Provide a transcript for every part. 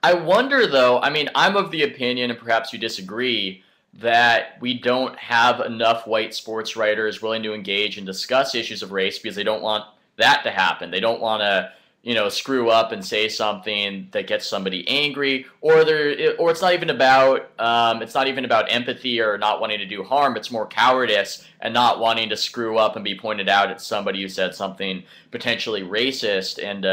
I wonder, though, I mean, I'm of the opinion, and perhaps you disagree, that we don't have enough white sports writers willing to engage and discuss issues of race because they don't want that to happen. They don't want to, screw up and say something that gets somebody angry, or it's not even about empathy or not wanting to do harm. It's more cowardice and not wanting to screw up and be pointed out at somebody who said something potentially racist. And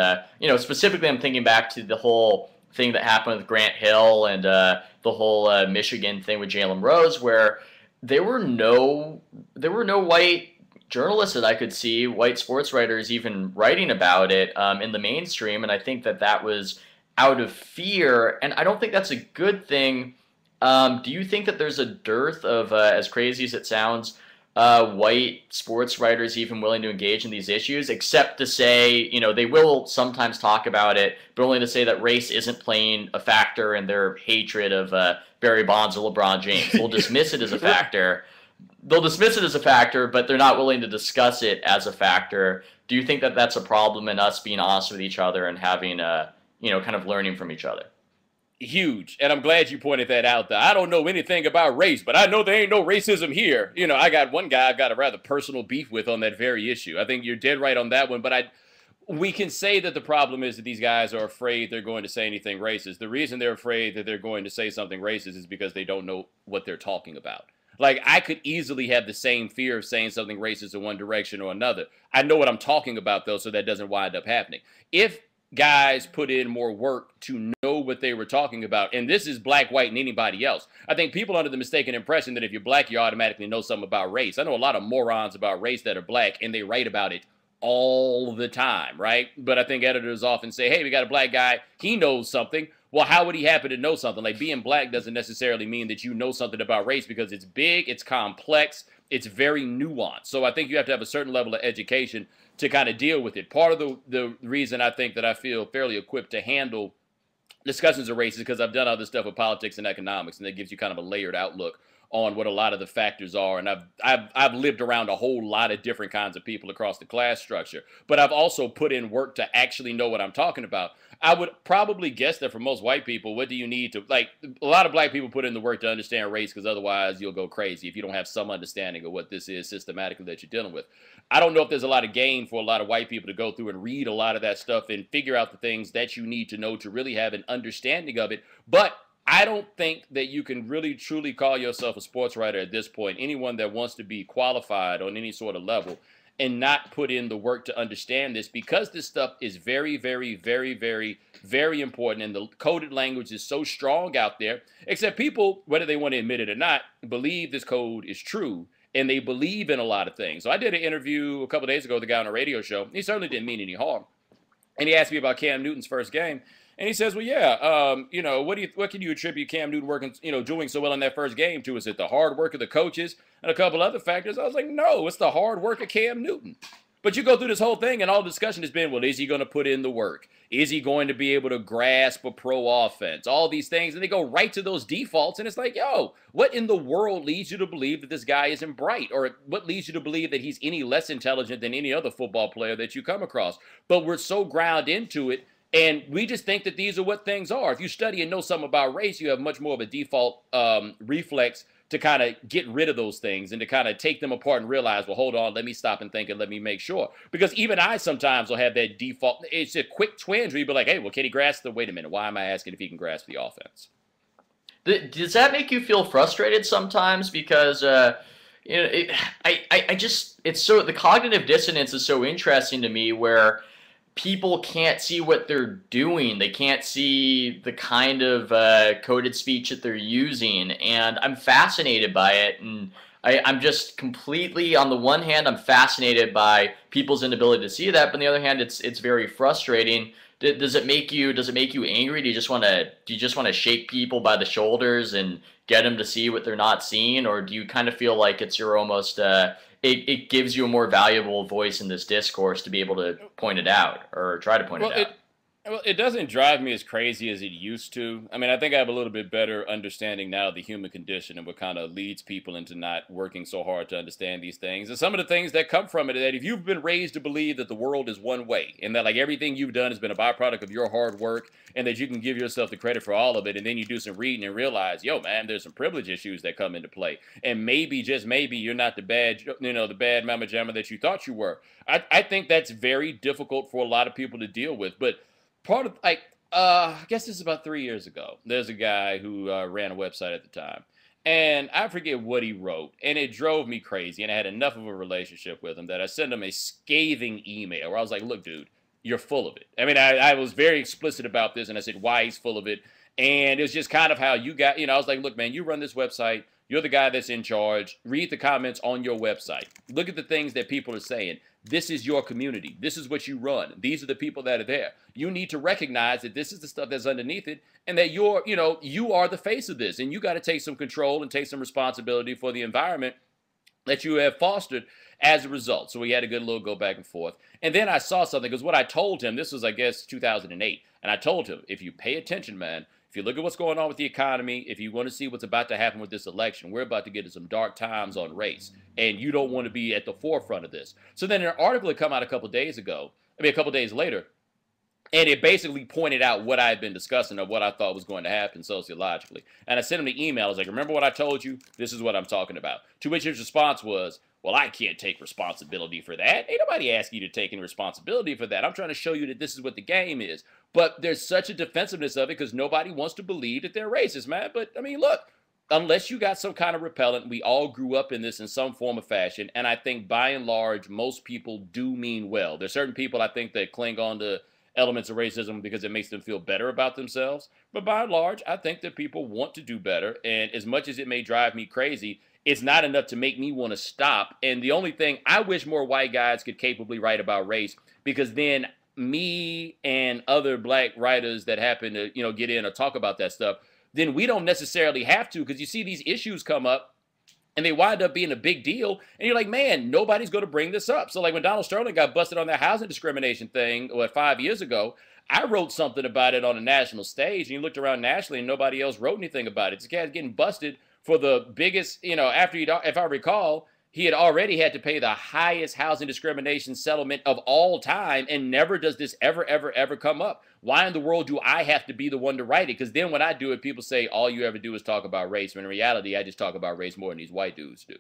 specifically, I'm thinking back to the whole thing that happened with Grant Hill and the whole Michigan thing with Jalen Rose, where there were no white journalists that I could see, white sports writers even writing about it in the mainstream, and I think that was out of fear, and I don't think that's a good thing. Do you think that there's a dearth of, as crazy as it sounds, white sports writers even willing to engage in these issues, except to say, they will sometimes talk about it, but only to say that race isn't playing a factor in their hatred of Barry Bonds or LeBron James. They'll dismiss it as a factor. But they're not willing to discuss it as a factor. Do you think that that's a problem in us being honest with each other and having, kind of learning from each other? Huge. And I'm glad you pointed that out. I don't know anything about race, but I know there ain't no racism here. I got one guy I've got a rather personal beef with on that very issue. I think you're dead right on that one, but we can say that the problem is that these guys are afraid they're going to say anything racist. The reason they're afraid that they're going to say something racist is because they don't know what they're talking about. Like, I could easily have the same fear of saying something racist in one direction or another. I know what I'm talking about, though, so that doesn't wind up happening. If guys put in more work to know what they were talking about, and this is black, white, and anybody else, I think people are under the mistaken impression that if you're black, you automatically know something about race. I know a lot of morons about race that are black, and they write about it all the time, right? But I think editors often say, hey, we got a black guy, he knows something. Well, how would he happen to know something? Like, being black doesn't necessarily mean that you know something about race, because it's big, it's complex, it's very nuanced. So I think you have to have a certain level of education to kind of deal with it. Part of the reason I think that I feel fairly equipped to handle discussions of race is because I've done other stuff with politics and economics, and that gives you kind of a layered outlook on what a lot of the factors are. And I've lived around a whole lot of different kinds of people across the class structure, but I've also put in work to actually know what I'm talking about. I would probably guess that for most white people, what do you need to, like, a lot of black people put in the work to understand race, because otherwise you'll go crazy if you don't have some understanding of what this is systematically that you're dealing with. I don't know if there's a lot of gain for a lot of white people to go through and read a lot of that stuff and figure out the things that you need to know to really have an understanding of it. But I don't think that you can really truly call yourself a sports writer at this point. Anyone that wants to be qualified on any sort of level and not put in the work to understand this, because this stuff is very, very, very, very, very important, and the coded language is so strong out there, except people, whether they want to admit it or not, believe this code is true, and they believe in a lot of things. So I did an interview a couple days ago with a guy on a radio show. He certainly didn't mean any harm. And he asked me about Cam Newton's first game. And he says, well, yeah, what can you attribute Cam Newton working, doing so well in that first game to? Is it the hard work of the coaches and a couple other factors? I was like, no, it's the hard work of Cam Newton. But you go through this whole thing, and all the discussion has been, well, is he going to put in the work? Is he going to be able to grasp a pro offense? All these things, and they go right to those defaults, and it's like, yo, what in the world leads you to believe that this guy isn't bright? Or what leads you to believe that he's any less intelligent than any other football player that you come across? But we're so ground into it, and we just think that these are what things are. If you study and know something about race, you have much more of a default reflex to kind of get rid of those things and to kind of take them apart and realize, well, hold on, let me stop and think and let me make sure. Because even I sometimes will have that default. It's a quick twinge where you'll be like, hey, well, can he grasp wait a minute, why am I asking if he can grasp the offense? Does that make you feel frustrated sometimes? Because, the cognitive dissonance is so interesting to me, where people can't see what they're doing. They can't see the kind of coded speech that they're using, and I'm fascinated by it. And I'm just completely, on the one hand, I'm fascinated by people's inability to see that, but on the other hand, it's very frustrating. Does it make you angry? Do you just want to shake people by the shoulders and get them to see what they're not seeing, or do you kind of feel like it's your almost it gives you a more valuable voice in this discourse to be able to point it out or try to point it out? Well, it doesn't drive me as crazy as it used to. I mean, I think I have a little bit better understanding now of the human condition and what kind of leads people into not working so hard to understand these things. And some of the things that come from it is that if you've been raised to believe that the world is one way and that like everything you've done has been a byproduct of your hard work and that you can give yourself the credit for all of it, and then you do some reading and realize, yo, man, there's some privilege issues that come into play. And maybe, just maybe, you're not the bad, the bad mama jamma that you thought you were. I think that's very difficult for a lot of people to deal with. But part of like I guess this is about 3 years ago. There's a guy who ran a website at the time, and I forget what he wrote, and it drove me crazy. And I had enough of a relationship with him that I sent him a scathing email where I was like, "Look, dude, you're full of it." I mean, I was very explicit about this, and I said why he's full of it, and it was just kind of how you got. I was like, "Look, man, you run this website. You're the guy that's in charge. Read the comments on your website. Look at the things that people are saying. This is your community. This is what you run. These are the people that are there. You need to recognize that this is the stuff that's underneath it, and that you are the face of this, and you got to take some control and take some responsibility for the environment that you have fostered as a result." So we had a good little go back and forth. And then I saw something, because what I told him, this was, I guess, 2008, and I told him, if you pay attention, man, if you look at what's going on with the economy, if you want to see what's about to happen with this election, we're about to get into some dark times on race, and you don't want to be at the forefront of this. So then an article had come out a couple days later, and it basically pointed out what I had been discussing or what I thought was going to happen sociologically. And I sent him the email. I was like, "Remember what I told you? This is what I'm talking about." To which his response was, "Well, I can't take responsibility for that. Ain't nobody asking you to take any responsibility for that. I'm trying to show you that this is what the game is." But there's such a defensiveness of it because nobody wants to believe that they're racist, man. But, I mean, look, unless you got some kind of repellent, we all grew up in this in some form or fashion. And I think by and large, most people do mean well. There's certain people, I think, that cling on to elements of racism because it makes them feel better about themselves. But by and large, I think that people want to do better. And as much as it may drive me crazy, it's not enough to make me want to stop. And the only thing, I wish more white guys could capably write about race, because then me and other black writers that happen to, get in or talk about that stuff, then we don't necessarily have to, because you see these issues come up and they wind up being a big deal, and you're like, man, nobody's going to bring this up. So like when Donald Sterling got busted on that housing discrimination thing, 5 years ago, I wrote something about it on a national stage, and you looked around nationally and nobody else wrote anything about it. This guy's getting busted for the biggest, if I recall, he had already had to pay the highest housing discrimination settlement of all time, and never does this ever, ever, ever come up. Why in the world do I have to be the one to write it? Because then when I do it, people say, all you ever do is talk about race. When in reality, I just talk about race more than these white dudes do.